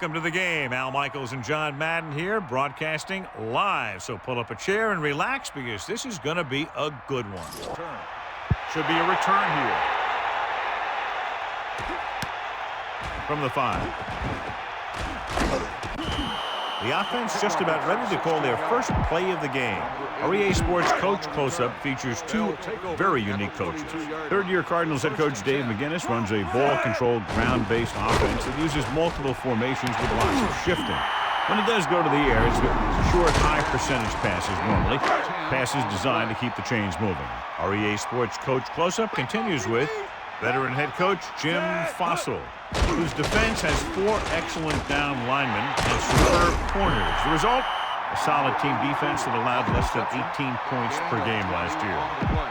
Welcome to the game. Al Michaels and John Madden here, broadcasting live. So pull up a chair and relax because this is going to be a good one. Should be a return here. From the 5. The offense just about ready to call their first play of the game. Our EA Sports Coach Close-Up features two very unique coaches. Third-year Cardinals head coach Dave McGinnis runs a ball-controlled, ground-based offense that uses multiple formations with lots of shifting. When he does go to the air, it's short, high-percentage passes normally. Passes designed to keep the chains moving. Our EA Sports Coach Close-Up continues with veteran head coach Jim Fossil, whose defense has 4 excellent down linemen and superb corners. The result? A solid team defense that allowed less than 18 points per game last year.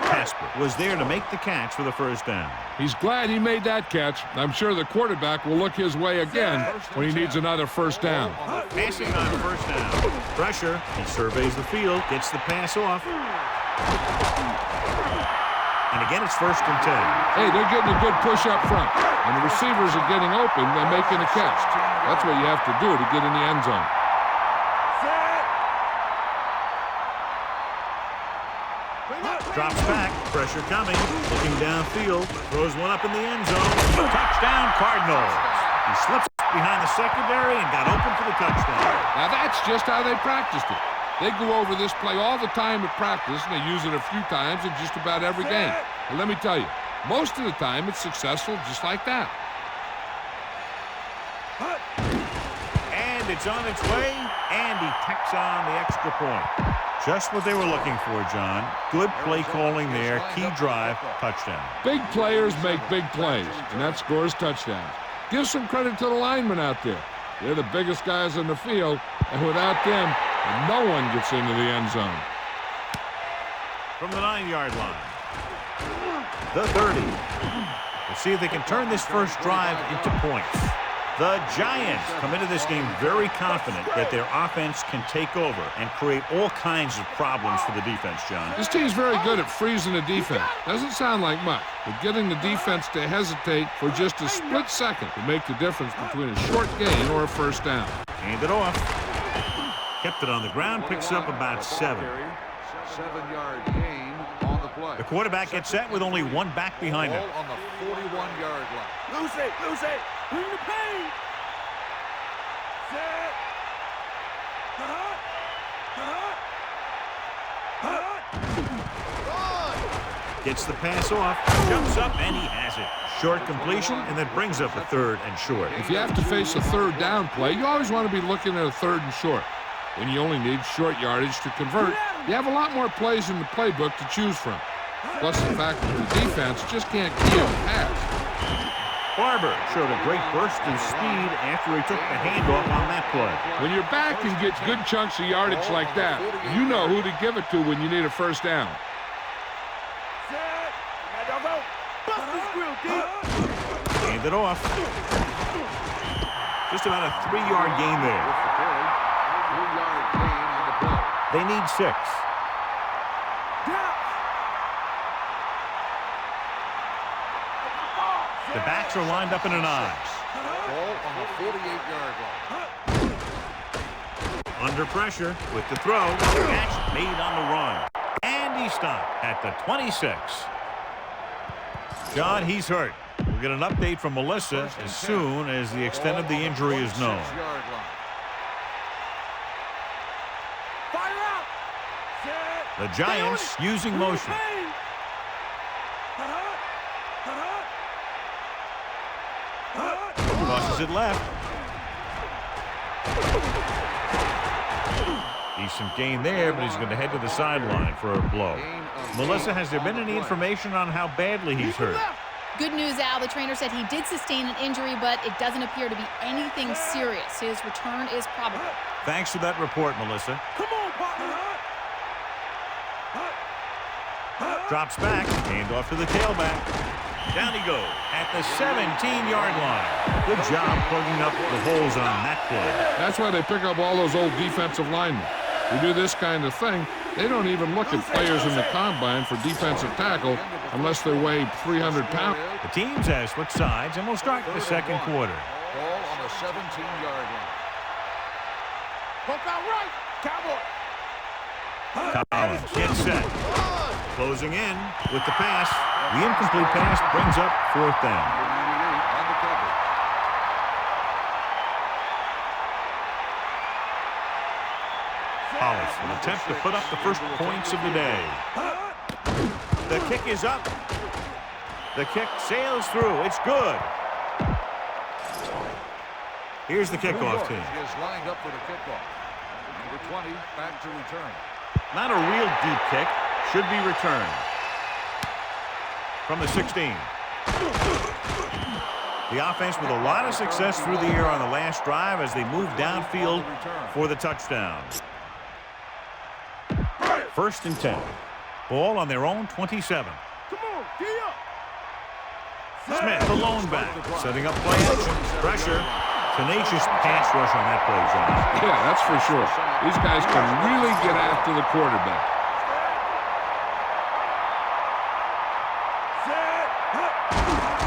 Casper was there to make the catch for the first down. He's glad he made that catch. I'm sure the quarterback will look his way again when he needs another first down. Passing on first down. Pressure. He surveys the field, gets the pass off. And again, it's 1st and 10. Hey, they're getting a good push up front. And the receivers are getting open and making a catch. That's what you have to do to get in the end zone. Drops back. Pressure coming. Looking downfield. Throws one up in the end zone. Touchdown, Cardinals. He slips behind the secondary and got open for the touchdown. Now, that's just how they practiced it. They go over this play all the time at practice, and they use it a few times in just about every game. And let me tell you, most of the time it's successful just like that. And it's on its way, and he tacks on the extra point. Just what they were looking for, John. Good play calling there. Key drive, touchdown. Big players make big plays, and that scores touchdowns. Give some credit to the linemen out there. They're the biggest guys in the field, and without them, no one gets into the end zone. From the 9-yard line. The 30. Let's see if they can turn this first drive into points. The Giants come into this game very confident that their offense can take over and create all kinds of problems for the defense, John. This team's very good at freezing the defense. Doesn't sound like much, but getting the defense to hesitate for just a split second can make the difference between a short gain or a first down. Hand it off. Kept it on the ground, picks up about 7. 7-yard gain on the play. The quarterback gets set with only one back behind him. On the 41-yard line. Lose it. Bring the pain. Set. Gets the pass off, jumps up, and he has it. Short completion, and that brings up a 3rd and short. If you have to face a 3rd down play, you always want to be looking at a 3rd and short. When you only need short yardage to convert, you have a lot more plays in the playbook to choose from. Plus the fact that the defense just can't key a pass. Barber showed a great burst in speed after he took the handoff on that play. When your back can get good chunks of yardage like that, you know who to give it to when you need a first down. Hand it off. Just about a 3-yard gain there. 3-yard gain on the play. They need 6. The backs are lined up in an I. Ball on the 48-yard line. Under pressure with the throw. Catch made on the run. And he stopped at the 26. John, he's hurt. We'll get an update from Melissa as soon as the extent of the injury is known. The Giants using motion. Crosses it left. Decent gain there, but he's going to head to the sideline for a blow. Melissa, has there been any information on how badly he's hurt? Good news, Al. The trainer said he did sustain an injury, but it doesn't appear to be anything serious. His return is probable. Thanks for that report, Melissa. Come on, partner. Drops back, hand off to the tailback. Down he goes at the 17-yard line. Good job plugging up the holes on that play. That's why they pick up all those old defensive linemen. Who do this kind of thing. They don't even look at players in the combine for defensive tackle unless they weigh 300 pounds. The teams have split sides, and we'll start the second quarter. Ball on the 17-yard line. Poke out right. Cowboy. Collins gets set. Closing in with the pass. The incomplete pass brings up 4th down. On the cover. Hollis will attempt to put up the first points of the day. The kick is up. The kick sails through. It's good. Here's the kickoff team. He is lined up for the kickoff. Number 20 back to return. Not a real deep kick. Should be returned. From the 16. The offense with a lot of success through the air on the last drive as they move downfield for the touchdown. 1st and 10. Ball on their own 27. Come on, gee up. Smith, the lone back, setting up play action. Pressure. Tenacious pass rush on that play, John. Yeah, that's for sure. These guys can really get after the quarterback.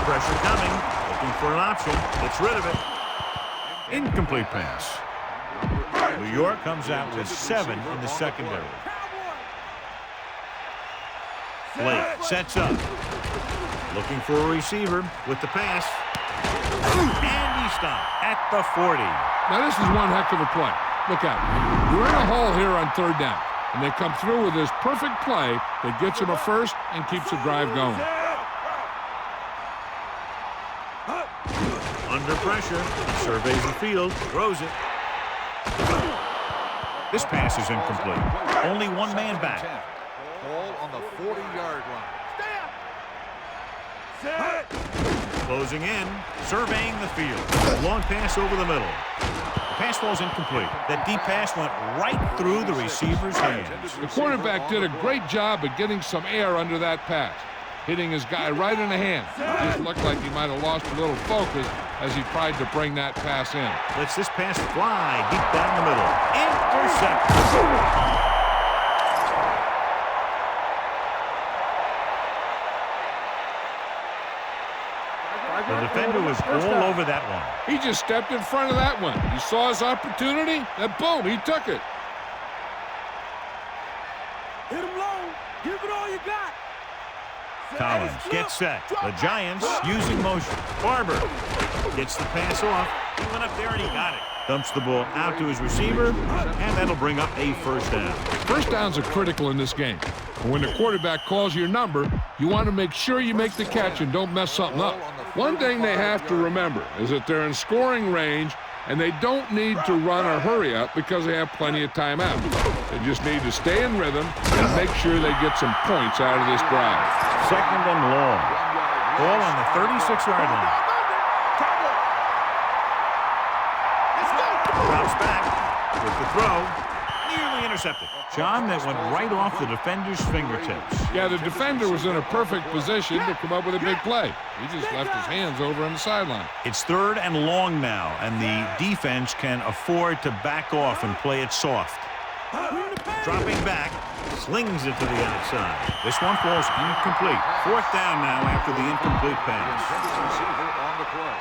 Pressure coming. Looking for an option. Gets rid of it. Incomplete pass. New York comes out with 7 in the secondary. Blake sets up. Looking for a receiver with the pass. And he stopped at the 40. Now, this is one heck of a play. Look at it. You're in a hole here on 3rd down, and they come through with this perfect play that gets them a first and keeps the drive going. Under pressure, surveys the field, throws it. This pass is incomplete. Only one man back. Ball on the 40-yard line. Closing in, surveying the field. Long pass over the middle. The pass falls incomplete. That deep pass went right through the receiver's hands. The quarterback did a great job of getting some air under that pass, hitting his guy right in the hand. It just looked like he might have lost a little focus as he tried to bring that pass in. Lets this pass fly deep down the middle. Intercepted. The defender was all over that one. He just stepped in front of that one. He saw his opportunity, and boom, he took it. Hit him low. Give it all you got. Collins gets set. The Giants using motion. Barber gets the pass off. He went up there and he got it. Dumps the ball out to his receiver, and that'll bring up a first down. First downs are critical in this game. And when the quarterback calls your number, you want to make sure you make the catch and don't mess something up. One thing they have to remember is that they're in scoring range, and they don't need to run or hurry up because they have plenty of timeouts. They just need to stay in rhythm and make sure they get some points out of this drive. 2nd and long. Ball on the 36-yard line. Drops back with the throw. Nearly intercepted. John, that went right off the defender's fingertips. Yeah, the defender was in a perfect position to come up with a big play. He just left his hands over on the sideline. It's 3rd and long now, and the defense can afford to back off and play it soft. Dropping back, slings it to the outside. This one falls incomplete. 4th down now after the incomplete pass. Receiver on the play.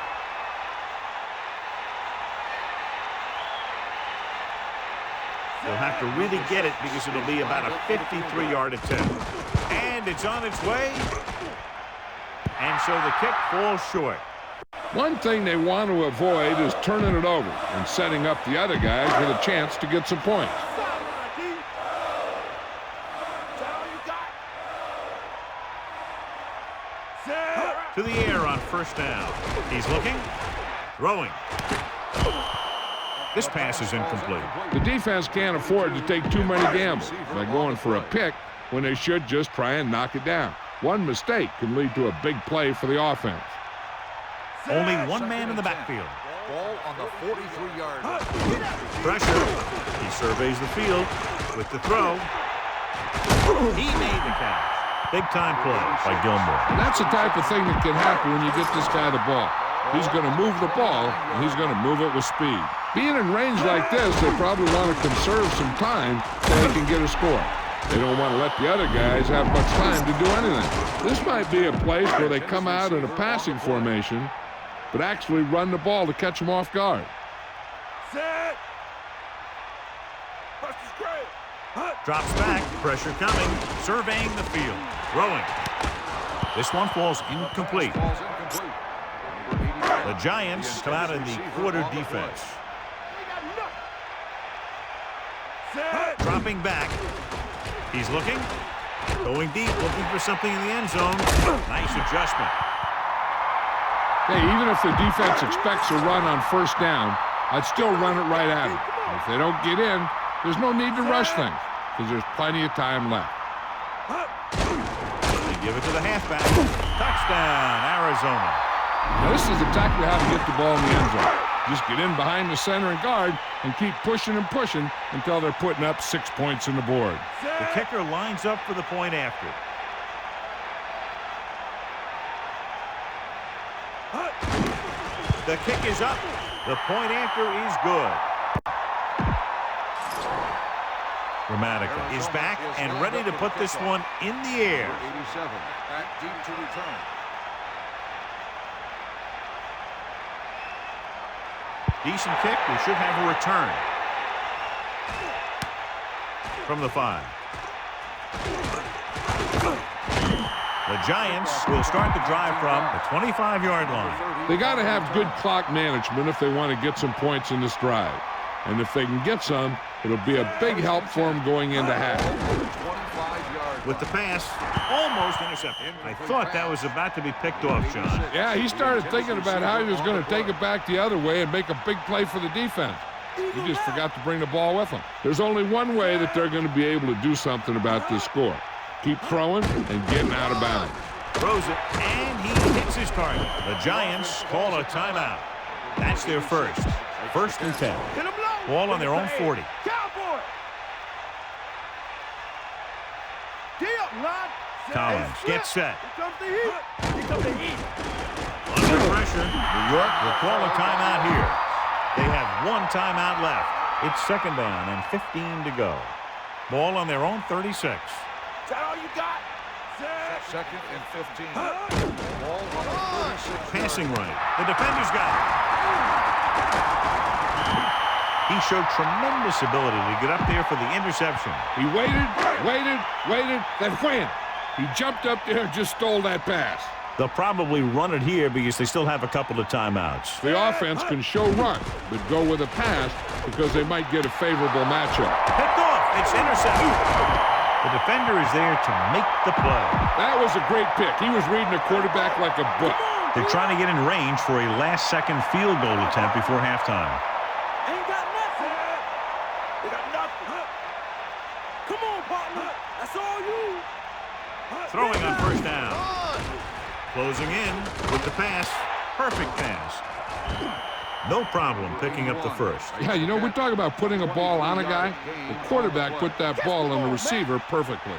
They'll have to really get it because it'll be about a 53-yard attempt. And it's on its way. And so the kick falls short. One thing they want to avoid is turning it over and setting up the other guys with a chance to get some points. To the air on 1st down. He's looking, throwing. This pass is incomplete. The defense can't afford to take too many gambles by going for a pick when they should just try and knock it down. One mistake can lead to a big play for the offense. Only one man in the backfield. Ball on the 43-yard line. Pressure. He surveys the field with the throw. He made the catch. Big-time play by Gilmore. And that's the type of thing that can happen when you get this guy the ball. He's going to move the ball, and he's going to move it with speed. Being in range like this, they probably want to conserve some time so they can get a score. They don't want to let the other guys have much time to do anything. This might be a place where they come out in a passing formation, but actually run the ball to catch them off guard. Drops back, pressure coming, surveying the field, throwing. This one falls incomplete. The Giants come out in the quarter defense. Dropping back. He's looking. Going deep, looking for something in the end zone. Nice adjustment. Hey, even if the defense expects a run on first down, I'd still run it right at them. If they don't get in, there's no need to rush things because there's plenty of time left. They give it to the halfback. Touchdown, Arizona. Now, this is exactly how to get the ball in the end zone. Just get in behind the center and guard and keep pushing and pushing until they're putting up 6 points on the board. The kicker lines up for the point after. The kick is up. The point after is good. Grammatica is back and ready to put this one in the air. 87, back deep to return. Decent kick. We should have a return. From the 5. The Giants will start the drive from the 25-yard line. They got to have good clock management if they want to get some points in this drive. And if they can get some, it'll be a big help for them going into half. With the pass, almost intercepted. I thought that was about to be picked off, John. Yeah, he started thinking about how he was going to take it back the other way and make a big play for the defense. He just forgot to bring the ball with him. There's only one way that they're going to be able to do something about this score. Keep throwing and getting out of bounds. Throws it, and he hits his target. The Giants call a timeout. That's their first. First and 10. Ball on their own 40. Collins gets set. Under pressure, New York will call a timeout here. They have one timeout left. It's second down and 15 to go. Ball on their own 36. Is that all you got? Second and 15. Ball on the 36. Passing right. The defender's got it. He showed tremendous ability to get up there for the interception. He waited, then wham! He jumped up there and just stole that pass. They'll probably run it here because they still have a couple of timeouts. The offense can show run, but go with a pass because they might get a favorable matchup. Picked off. It's intercepted. The defender is there to make the play. That was a great pick. He was reading a quarterback like a book. They're trying to get in range for a last-second field goal attempt before halftime. Ain't got nothing. They got nothing. Come on, partner. That's all you. Throwing on first down. Closing in with the pass. Perfect pass. No problem picking up the first. Yeah, you know, we talk about putting a ball on a guy. The quarterback put that ball on the receiver perfectly.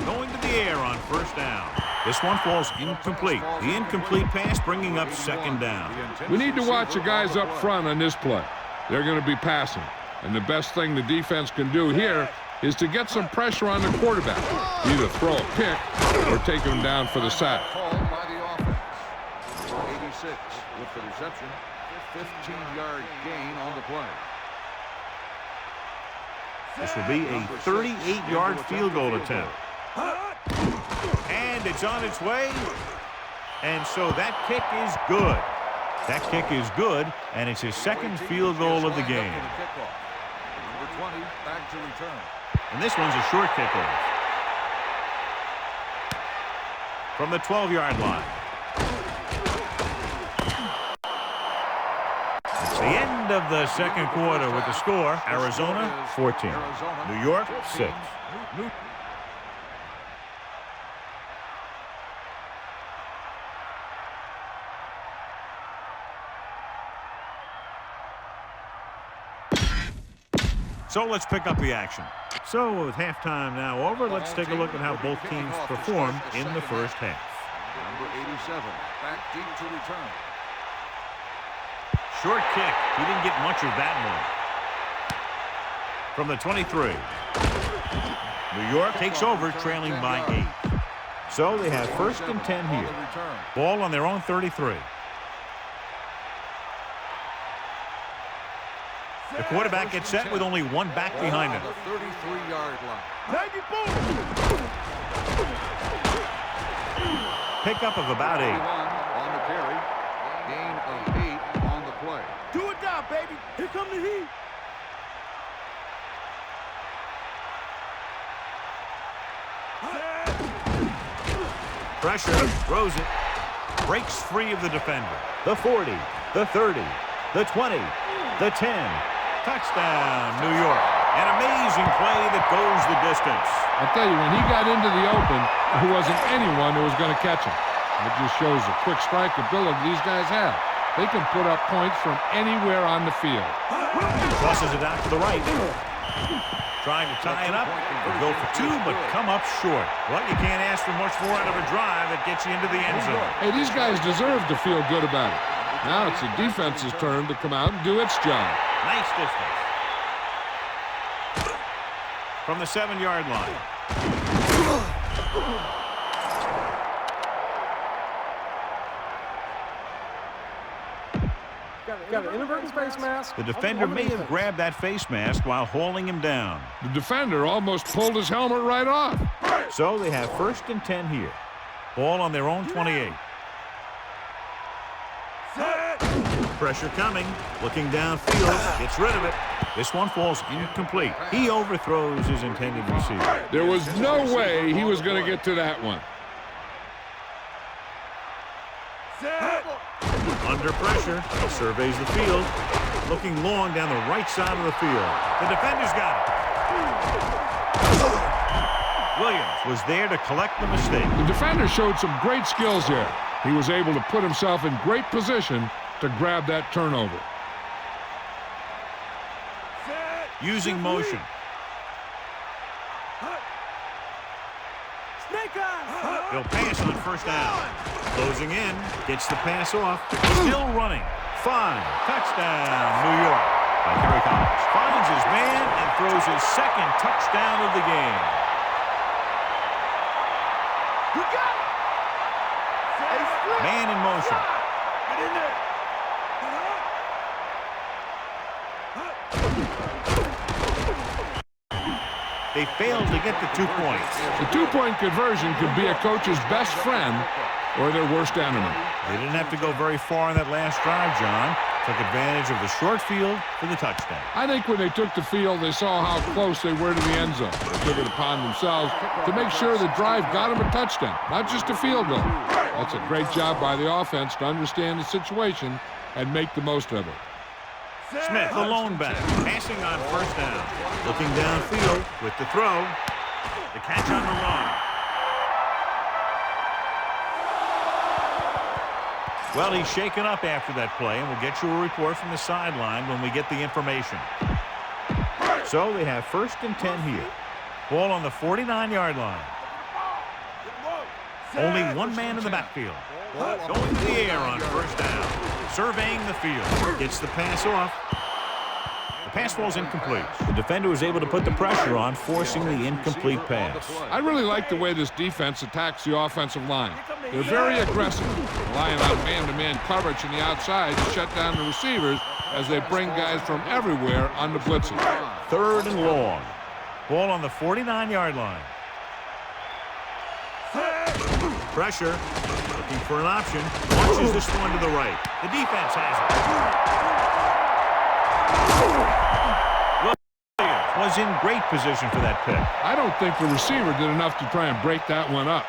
Going to the air on first down. This one falls incomplete. The incomplete pass bringing up second down. We need to watch the guys up front on this play. They're going to be passing. And the best thing the defense can do here is to get some pressure on the quarterback. Either throw a pick or take him down for the sack. Called by the offense. 86 with the reception. 15-yard gain on the play. This will be a 38-yard field goal attempt. And it's on its way. And so that kick is good. That kick is good, and it's his second field goal of the game. Number 20 back to return. And this one's a short kickoff. From the 12-yard line. It's the end of the second quarter with the score. Arizona 14. New York 6. So let's pick up the action. So with halftime now over, let's take a look at how both teams performed in the first half. Number 87 back deep to return. Short kick. He didn't get much of that one. From the 23. New York takes over, trailing by 8. So they have first and 10 here. Ball on their own 33. The quarterback gets set with only one back behind him. The 33-yard line. Baby boom. Pickup of about 8. On the carry. Gain of 8 on the play. Do it now, baby. Here come the heat. Pressure, throws it, breaks free of the defender. The 40, the 30, the 20, the 10. Touchdown, New York. An amazing play that goes the distance. I'll tell you, when he got into the open, there wasn't anyone who was going to catch him. It just shows the quick strike ability these guys have. They can put up points from anywhere on the field. Crosses it out to the right. Trying to tie it up. Will go for 2, but come up short. Well, you can't ask for much more out of a drive that gets you into the end zone. Hey, these guys deserve to feel good about it. Now it's the defense's turn to come out and do its job. Nice distance. From the 7-yard line. Got an inadvertent face mask. The defender may have grabbed that face mask while hauling him down. The defender almost pulled his helmet right off. So they have 1st and 10 here. Ball on their own 28. Pressure coming. Looking downfield. Gets rid of it. This one falls incomplete. He overthrows his intended receiver. There was no way he was going to get to that one. Under pressure, he surveys the field, looking long down the right side of the field. The defender's got it. Williams was there to collect the mistake. The defender showed some great skills here. He was able to put himself in great position to grab that turnover. Using motion. He'll pass on 1st down. Closing in, gets the pass off, still running. 5, touchdown, New York. By Kerry Collins. Finds his man and throws his 2nd touchdown of the game. You got it. Man in motion. Get in there. They failed to get the 2 points. The 2-point conversion could be a coach's best friend or their worst enemy. They didn't have to go very far in that last drive, John. Took advantage of the short field for the touchdown. I think when they took the field, they saw how close they were to the end zone. They took it upon themselves to make sure the drive got them a touchdown, not just a field goal. That's a great job by the offense to understand the situation and make the most of it. Smith, the lone back, passing on 1st down. Looking downfield with the throw. The catch on the run. Well, he's shaken up after that play, and we'll get you a report from the sideline when we get the information. So they have 1st and 10 here. Ball on the 49-yard line. Only one man in the backfield. Going to the air on 1st down. Surveying the field. Gets the pass off. The pass falls incomplete. The defender was able to put the pressure on, forcing the incomplete pass. I really like the way this defense attacks the offensive line. They're very aggressive, relying on man-to-man coverage on the outside to shut down the receivers as they bring guys from everywhere on the blitzing. 3rd and long. Ball on the 49-yard line. Pressure. Looking for an option. Launches this one to the right. The defense has it. Williams was in great position for that pick. I don't think the receiver did enough to try and break that one up.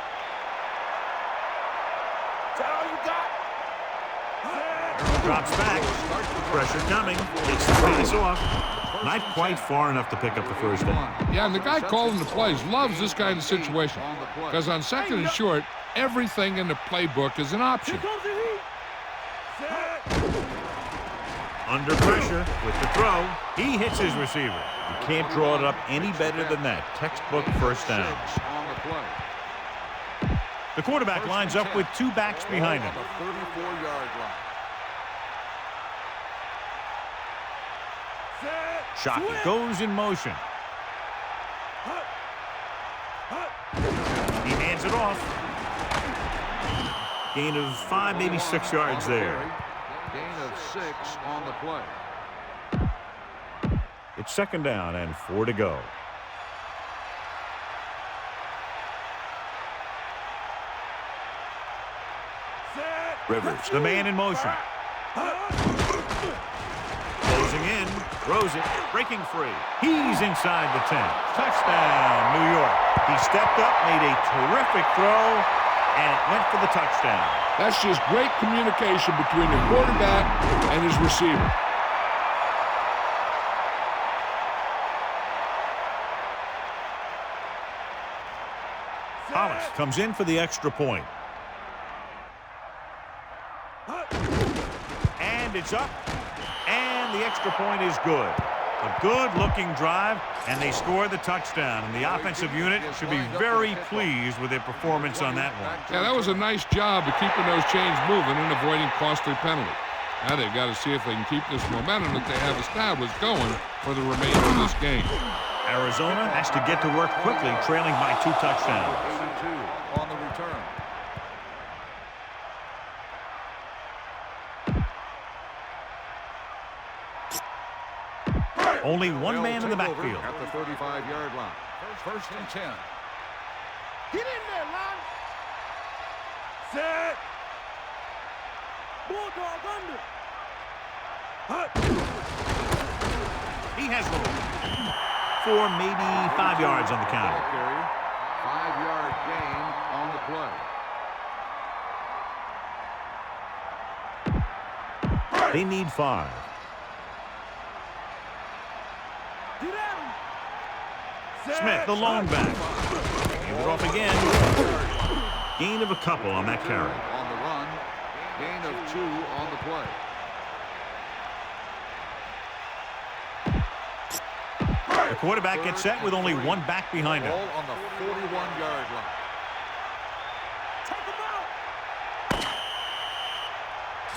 Drops back. Pressure coming. Gets the pass off. Not quite far enough to pick up the 1st down. Yeah, and the guy calling the plays loves this kind of situation because on 2nd and short, everything in the playbook is an option. Under pressure with the throw. He hits his receiver. You can't draw it up any better than that. Textbook 1st down. The quarterback lines up with 2 backs behind him. 34-yard line. Shot goes in motion. He hands it off. Gain of 5, maybe 6 yards there. Gain of 6 on the play. It's second down and 4 to go. Rivers, the man in motion. Closing in, throws it, breaking free. He's inside the 10. Touchdown, New York. He stepped up, made a terrific throw, and it went for the touchdown. That's just great communication between the quarterback and his receiver. Hollis comes in for the extra point. And it's up. And the extra point is good. A good-looking drive, and they score the touchdown. And the offensive unit should be very pleased with their performance on that one. Yeah, that was a nice job of keeping those chains moving and avoiding costly penalties. Now they've got to see if they can keep this momentum that they have established going for the remainder of this game. Arizona has to get to work quickly, trailing by 2 touchdowns. 82 on the return. Only one man in the backfield. At the 35-yard line. First and 10. Get in there, Lon. Set. Bulldog under. He has room. 4, maybe 5 yards on the counter. 5-yard gain on the play. They need 5. Smith, the lone back. Hand it off again. Gain of a couple on that carry. On the run. Gain of 2 on the play. The quarterback gets set with only one back behind him. Ball on the 41-yard line.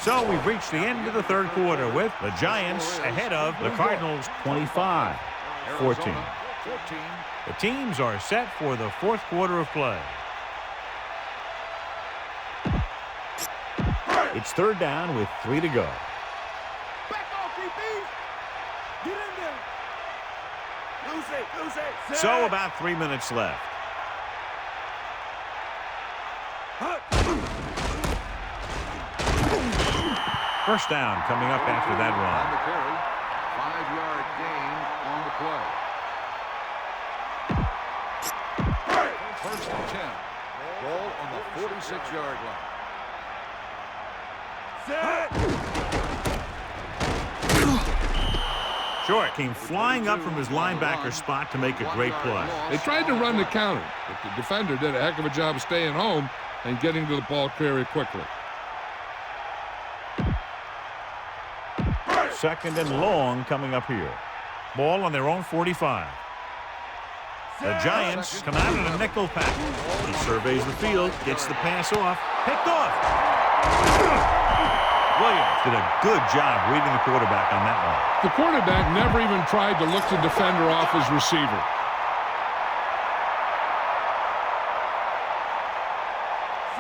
So we've reached the end of the third quarter with the Giants ahead of the Cardinals 25-14. 14. The teams are set for the fourth quarter of play. It's third down with 3 to go. Back off, DB. Get in there. Lose it. So about 3 minutes left. First down coming up after that On run. the carry. 5-yard gain on the play. First and 10. Ball on the 46-yard line. Short came flying up from his linebacker spot to make a great play. They tried to run the counter, but the defender did a heck of a job of staying home and getting to the ball carrier quickly. Second and long coming up here. Ball on their own 45. The Giants come out in a nickel pack. He surveys the field, gets the pass off, picked off. Williams did a good job reading the quarterback on that one. The quarterback never even tried to look the defender off his receiver.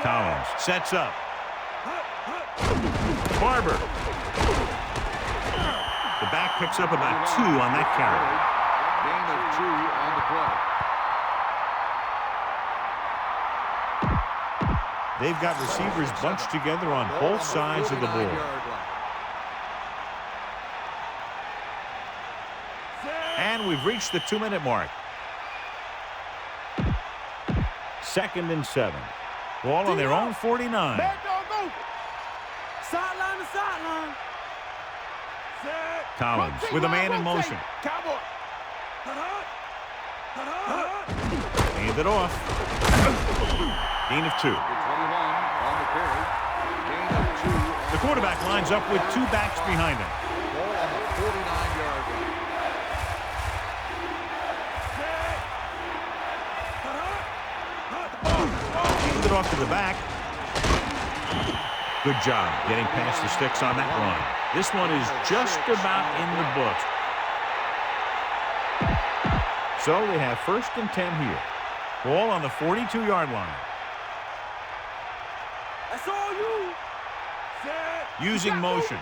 Collins sets up. Barber. The back picks up about 2 on that carry. Gain of 2 on the play. They've got receivers bunched together on both sides of the ball. And we've reached the 2-minute mark. Second and 7. Ball on their own 49. Bad dog over. Sideline to sideline. Collins with a man in motion. Cowboy. Hand it off. Gain of 2. 21 on the carry. Gain of 2. The quarterback lines up with 2 backs behind him. Ball on the 49-yard line. Hand it off to the back. Good job getting past the sticks on that run. This one is just about in the books. So they have first and 10 here. Ball on the 42-yard line. That's all you. Using motion.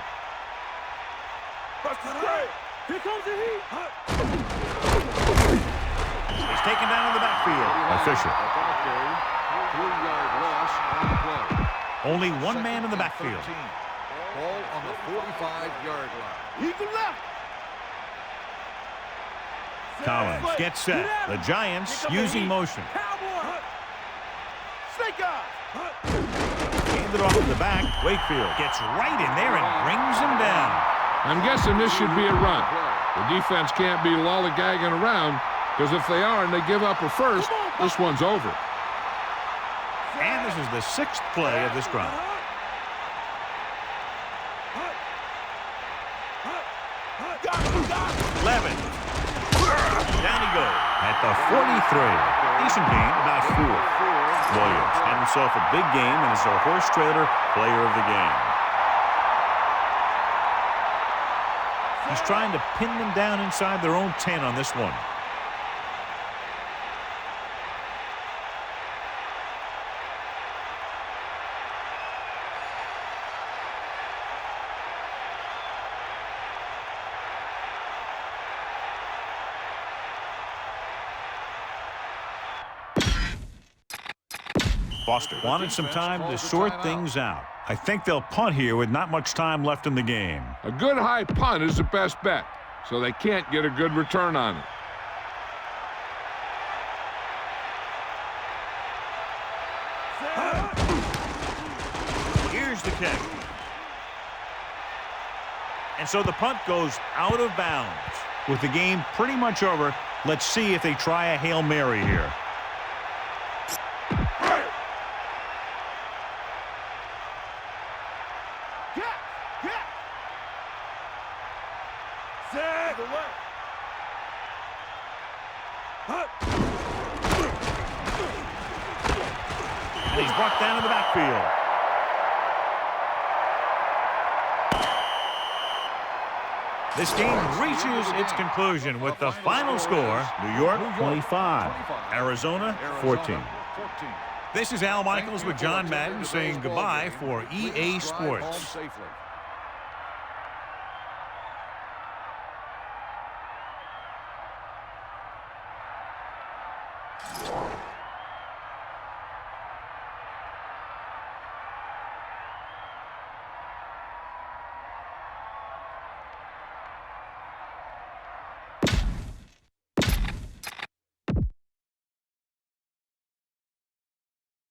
Here comes the heat. He's taken down in the backfield. Official. 3-yard loss on the play. Only one man in the backfield. Ball on the 45-yard line. Eagle left. Collins gets set. The Giants using motion. Cowboy. Snake eyes. Hand it off in the back. Wakefield gets right in there and brings him down. I'm guessing this should be a run. The defense can't be lollygagging around, because if they are and they give up a first, this one's over. And this is the 6th play of this drive. Levin. Down he goes at the 43. Decent gain, about 4. Williams had himself a big game and is our horse trailer player of the game. He's trying to pin them down inside their own 10 on this one. Foster wanted some time to sort things out. I think they'll punt here with not much time left in the game. A good high punt is the best bet, so they can't get a good return on it. Here's the kick. And so the punt goes out of bounds. With the game pretty much over, let's see if they try a Hail Mary here. And he's brought down in the backfield. This game reaches its conclusion with the final score, New York 25, Arizona 14. This is Al Michaels with John Madden saying goodbye for EA Sports.